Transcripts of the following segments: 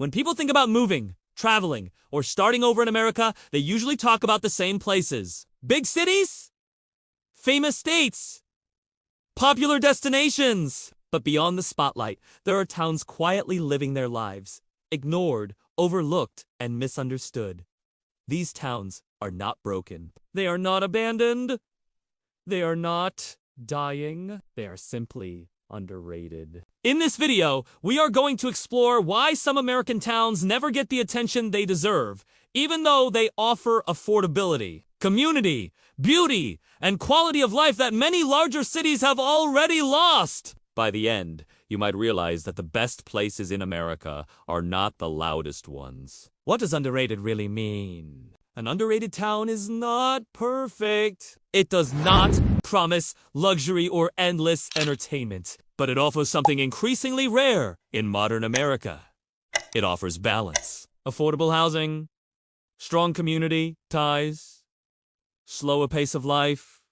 When people think about moving, traveling, or starting over in America, they usually talk about the same places. Big cities, famous states, popular destinations. But beyond the spotlight, there are towns quietly living their lives, ignored, overlooked, and misunderstood. These towns are not broken. They are not abandoned. They are not dying. They are simply underrated. In this video, we are going to explore why some American towns never get the attention they deserve, even though they offer affordability, community, beauty, and quality of life that many larger cities have already lost. By the end, you might realize that the best places in America are not the loudest ones. What does underrated really mean? An underrated town is not perfect. It does not promise luxury or endless entertainment, but it offers something increasingly rare in modern America. It offers balance, affordable housing, strong community ties, slower pace of life,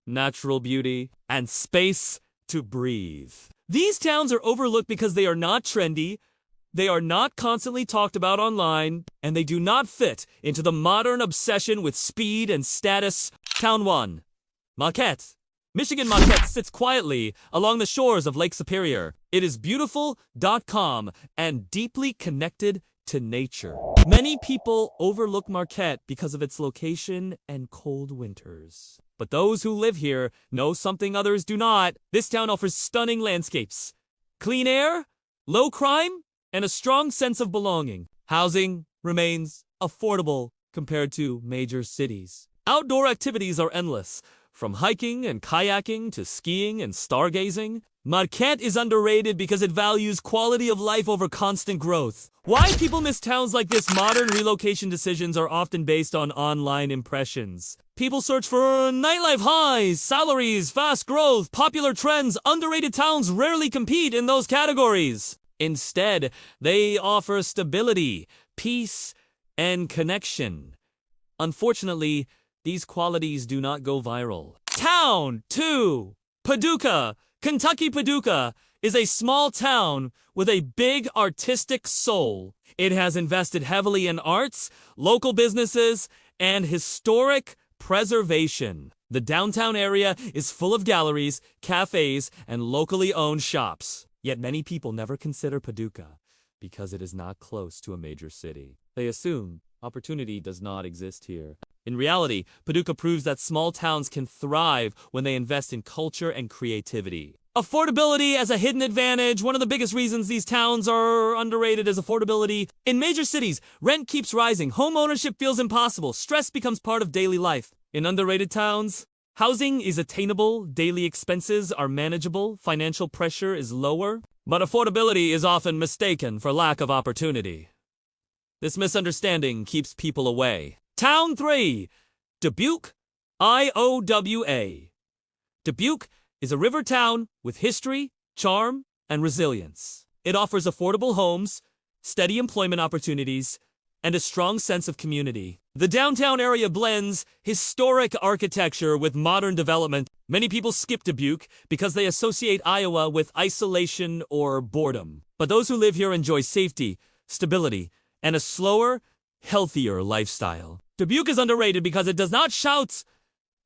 natural beauty, and space to breathe. These towns are overlooked because they are not trendy, they are not constantly talked about online, and they do not fit into the modern obsession with speed and status. Town 1. Marquette. Michigan Marquette sits quietly along the shores of Lake Superior. It is beautiful, calm, and deeply connected to nature. Many people overlook Marquette because of its location and cold winters. But those who live here know something others do not. This town offers stunning landscapes, clean air, low crime, and a strong sense of belonging. Housing remains affordable compared to major cities. Outdoor activities are endless, from hiking and kayaking to skiing and stargazing. Marquette is underrated because it values quality of life over constant growth. Why people miss towns like this? Modern relocation decisions are often based on online impressions. People search for nightlife highs, salaries, fast growth, popular trends. Underrated towns rarely compete in those categories. Instead, they offer stability, peace, and connection. Unfortunately, these qualities do not go viral. Town 2. Paducah. Kentucky Paducah is a small town with a big artistic soul. It has invested heavily in arts, local businesses, and historic preservation. The downtown area is full of galleries, cafes, and locally owned shops. Yet many people never consider Paducah because it is not close to a major city. They assume opportunity does not exist here. In reality, Paducah proves that small towns can thrive when they invest in culture and creativity. Affordability as a hidden advantage. One of the biggest reasons these towns are underrated is affordability. In major cities, rent keeps rising, home ownership feels impossible, stress becomes part of daily life. In underrated towns, housing is attainable, daily expenses are manageable, financial pressure is lower, but affordability is often mistaken for lack of opportunity. This misunderstanding keeps people away. Town 3. Dubuque, Iowa. Dubuque is a river town with history, charm, and resilience. It offers affordable homes, steady employment opportunities, and a strong sense of community. The downtown area blends historic architecture with modern development. Many people skip Dubuque because they associate Iowa with isolation or boredom. But those who live here enjoy safety, stability, and a slower, healthier lifestyle. Dubuque is underrated because it does not shout,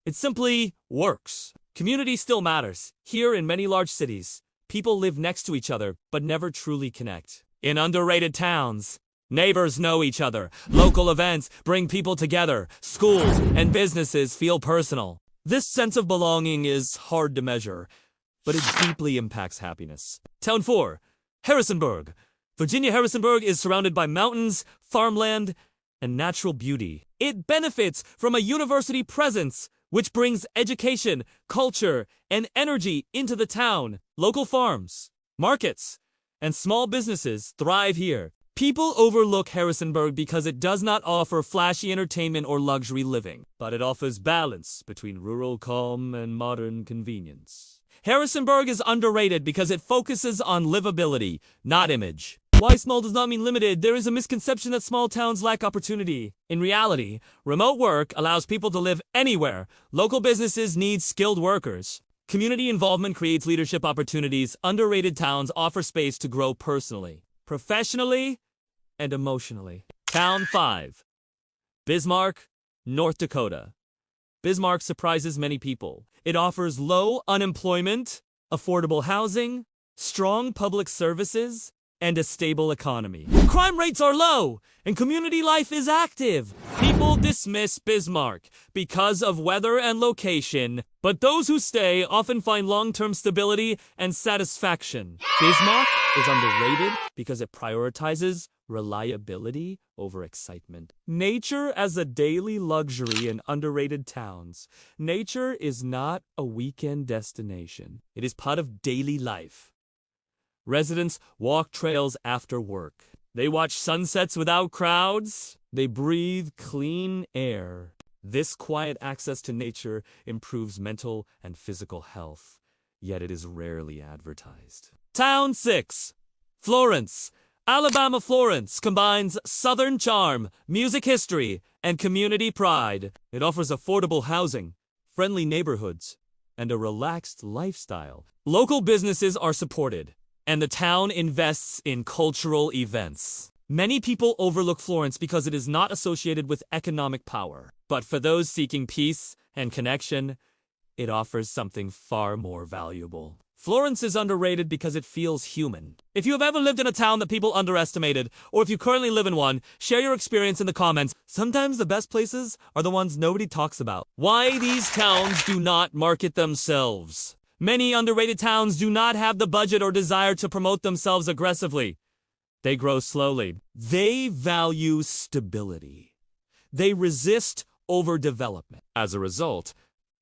it simply works. Community still matters. Here in many large cities, people live next to each other but never truly connect. In underrated towns, neighbors know each other. Local events bring people together. Schools and businesses feel personal. This sense of belonging is hard to measure, but it deeply impacts happiness. Town 4. Harrisonburg. Virginia Harrisonburg is surrounded by mountains, farmland, and natural beauty. It benefits from a university presence, which brings education, culture, and energy into the town. Local farms, markets, and small businesses thrive here. People overlook Harrisonburg because it does not offer flashy entertainment or luxury living, but it offers balance between rural calm and modern convenience. Harrisonburg is underrated because it focuses on livability, not image. Why small does not mean limited. There is a misconception that small towns lack opportunity. In reality, remote work allows people to live anywhere. Local businesses need skilled workers. Community involvement creates leadership opportunities. Underrated towns offer space to grow personally, professionally, and emotionally. Town 5. Bismarck, North Dakota. Bismarck surprises many people. It offers low unemployment, affordable housing, strong public services, and a stable economy. Crime rates are low, and community life is active. People dismiss Bismarck because of weather and location, but those who stay often find long-term stability and satisfaction. Bismarck is underrated because it prioritizes reliability over excitement. Nature as a daily luxury in underrated towns. Nature is not a weekend destination. It is part of daily life. Residents walk trails after work. They watch sunsets without crowds. They breathe clean air. This quiet access to nature improves mental and physical health, yet it is rarely advertised. Town 6. Florence. Alabama Florence combines Southern charm, music history, and community pride. It offers affordable housing, friendly neighborhoods, and a relaxed lifestyle. Local businesses are supported, and the town invests in cultural events. Many people overlook Florence because it is not associated with economic power. But for those seeking peace and connection, it offers something far more valuable. Florence is underrated because it feels human. If you have ever lived in a town that people underestimated, or if you currently live in one, share your experience in the comments. Sometimes the best places are the ones nobody talks about. Why these towns do not market themselves. Many underrated towns do not have the budget or desire to promote themselves aggressively. They grow slowly. They value stability. They resist overdevelopment. As a result,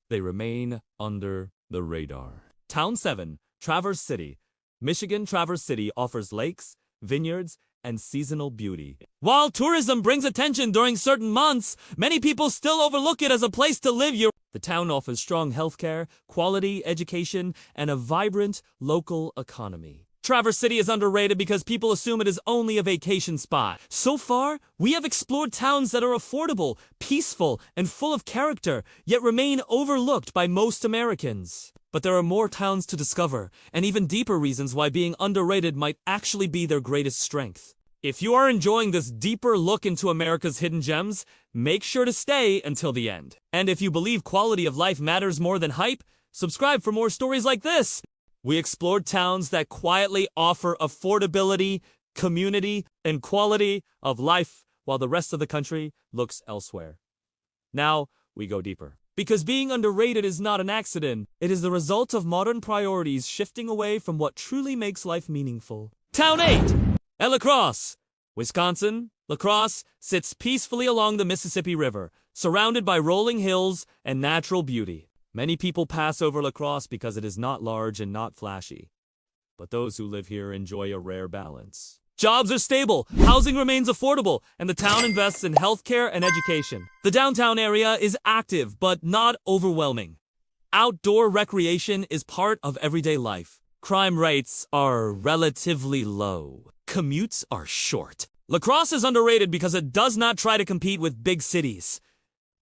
they remain under the radar. Town 7, Traverse City. Michigan Traverse City offers lakes, vineyards, and seasonal beauty. While tourism brings attention during certain months, many people still overlook it as a place to live year. The town offers strong healthcare, quality education, and a vibrant local economy. Traverse City is underrated because people assume it is only a vacation spot. So far, we have explored towns that are affordable, peaceful, and full of character, yet remain overlooked by most Americans. But there are more towns to discover, and even deeper reasons why being underrated might actually be their greatest strength. If you are enjoying this deeper look into America's hidden gems, make sure to stay until the end. And if you believe quality of life matters more than hype, subscribe for more stories like this. We explored towns that quietly offer affordability, community, and quality of life while the rest of the country looks elsewhere. Now, we go deeper. Because being underrated is not an accident. It is the result of modern priorities shifting away from what truly makes life meaningful. Town 8. La Crosse. Wisconsin, La Crosse sits peacefully along the Mississippi River, surrounded by rolling hills and natural beauty. Many people pass over La Crosse because it is not large and not flashy. But those who live here enjoy a rare balance. Jobs are stable, housing remains affordable, and the town invests in healthcare and education. The downtown area is active, but not overwhelming. Outdoor recreation is part of everyday life. Crime rates are relatively low. Commutes are short. La Crosse is underrated because it does not try to compete with big cities.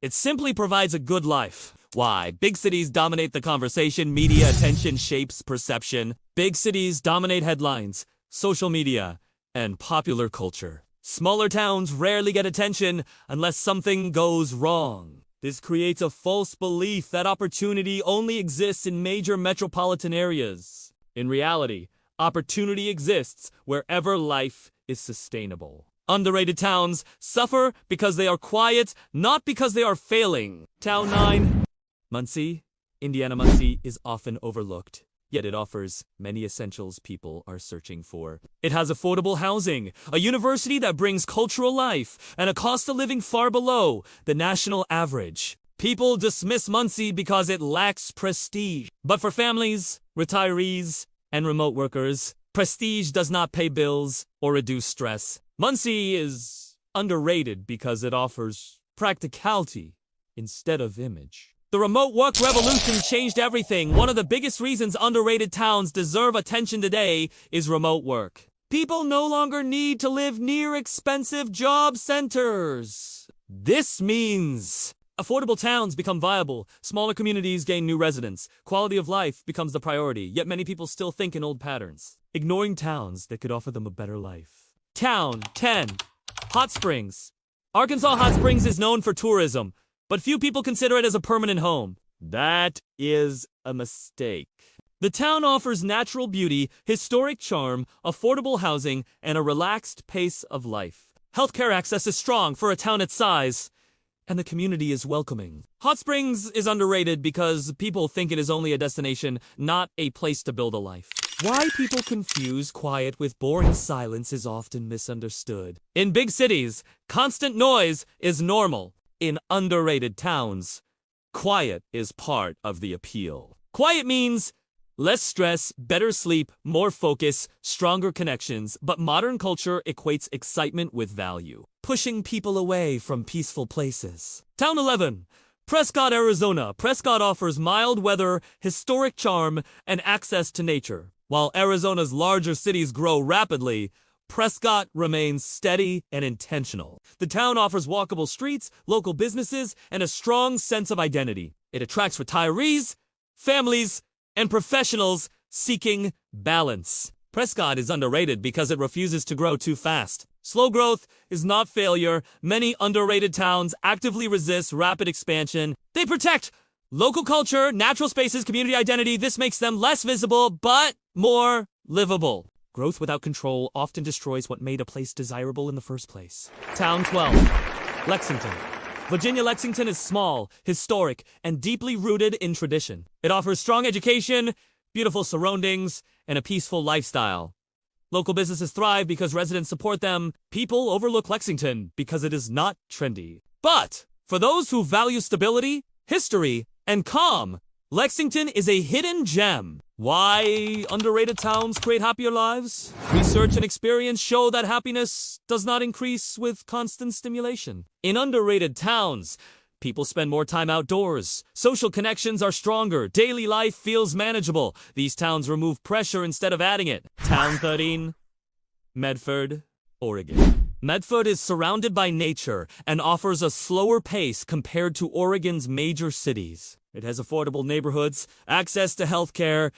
It simply provides a good life. Why? Big cities dominate the conversation, media attention shapes perception. Big cities dominate headlines, social media, and popular culture. Smaller towns rarely get attention unless something goes wrong. This creates a false belief that opportunity only exists in major metropolitan areas. In reality, opportunity exists wherever life is sustainable. Underrated towns suffer because they are quiet, not because they are failing. Town 9. Muncie. Indiana Muncie is often overlooked. Yet it offers many essentials people are searching for. It has affordable housing, a university that brings cultural life, and a cost of living far below the national average. People dismiss Muncie because it lacks prestige. But for families, retirees, and remote workers, prestige does not pay bills or reduce stress. Muncie is underrated because it offers practicality instead of image. The remote work revolution changed everything. One of the biggest reasons underrated towns deserve attention today is remote work. People no longer need to live near expensive job centers. This means affordable towns become viable, smaller communities gain new residents, quality of life becomes the priority, yet many people still think in old patterns, ignoring towns that could offer them a better life. Town 10. Hot Springs. Arkansas Hot Springs is known for tourism, but few people consider it as a permanent home. That is a mistake. The town offers natural beauty, historic charm, affordable housing, and a relaxed pace of life. Healthcare access is strong for a town its size, and the community is welcoming. Hot Springs is underrated because people think it is only a destination, not a place to build a life. Why people confuse quiet with boring silence is often misunderstood. In big cities, constant noise is normal. In underrated towns, quiet is part of the appeal. Quiet means less stress, better sleep, more focus, stronger connections, but modern culture equates excitement with value, pushing people away from peaceful places. Town 11. Prescott, Arizona. Prescott offers mild weather, historic charm, and access to nature. While Arizona's larger cities grow rapidly, Prescott remains steady and intentional. The town offers walkable streets, local businesses, and a strong sense of identity. It attracts retirees, families, and professionals seeking balance. Prescott is underrated because it refuses to grow too fast. Slow growth is not failure. Many underrated towns actively resist rapid expansion. They protect local culture, natural spaces, community identity. This makes them less visible, but more livable. Growth without control often destroys what made a place desirable in the first place. Town 12. Lexington. Virginia Lexington is small, historic, and deeply rooted in tradition. It offers strong education, beautiful surroundings, and a peaceful lifestyle. Local businesses thrive because residents support them. People overlook Lexington because it is not trendy. But for those who value stability, history, and calm, Lexington is a hidden gem. Why underrated towns create happier lives? Research and experience show that happiness does not increase with constant stimulation. In underrated towns, people spend more time outdoors. Social connections are stronger. Daily life feels manageable. These towns remove pressure instead of adding it. Town 13. Medford, Oregon. Medford is surrounded by nature and offers a slower pace compared to Oregon's major cities. It has affordable neighborhoods, access to healthcare,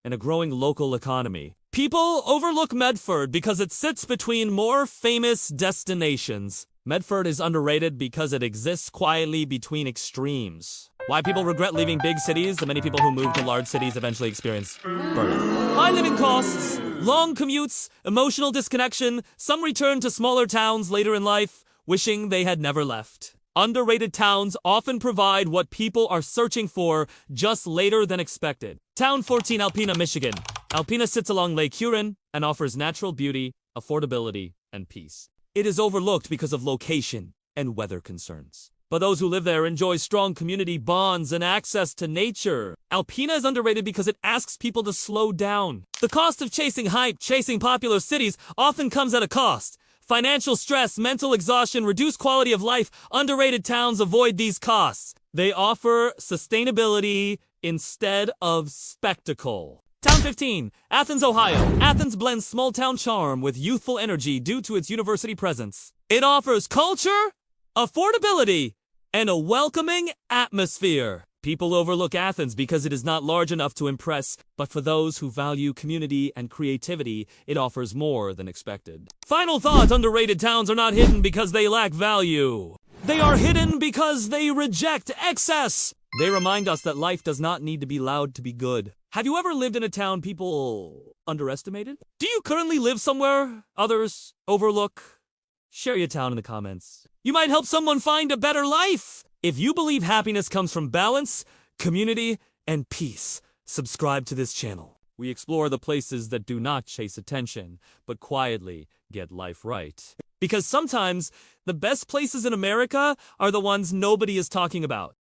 and a growing local economy. People overlook Medford because it sits between more famous destinations. Medford is underrated because it exists quietly between extremes. Why people regret leaving big cities? The many people who move to large cities eventually experience burnout. High living costs, long commutes, emotional disconnection. Some return to smaller towns later in life, wishing they had never left. Underrated towns often provide what people are searching for just later than expected. Town 14, Alpena, Michigan. Alpena sits along Lake Huron and offers natural beauty, affordability, and peace. It is overlooked because of location and weather concerns. But those who live there enjoy strong community bonds and access to nature. Alpena is underrated because it asks people to slow down. The cost of chasing hype, chasing popular cities, often comes at a cost. Financial stress, mental exhaustion, reduced quality of life. Underrated towns avoid these costs. They offer sustainability instead of spectacle. Town 15, Athens, Ohio. Athens blends small-town charm with youthful energy due to its university presence. It offers culture, affordability, and a welcoming atmosphere. People overlook Athens because it is not large enough to impress, but for those who value community and creativity, it offers more than expected. Final thought, underrated towns are not hidden because they lack value. They are hidden because they reject excess. They remind us that life does not need to be loud to be good. Have you ever lived in a town people underestimated? Do you currently live somewhere others overlook? Share your town in the comments. You might help someone find a better life. If you believe happiness comes from balance, community, and peace, subscribe to this channel. We explore the places that do not chase attention, but quietly get life right. Because sometimes the best places in America are the ones nobody is talking about.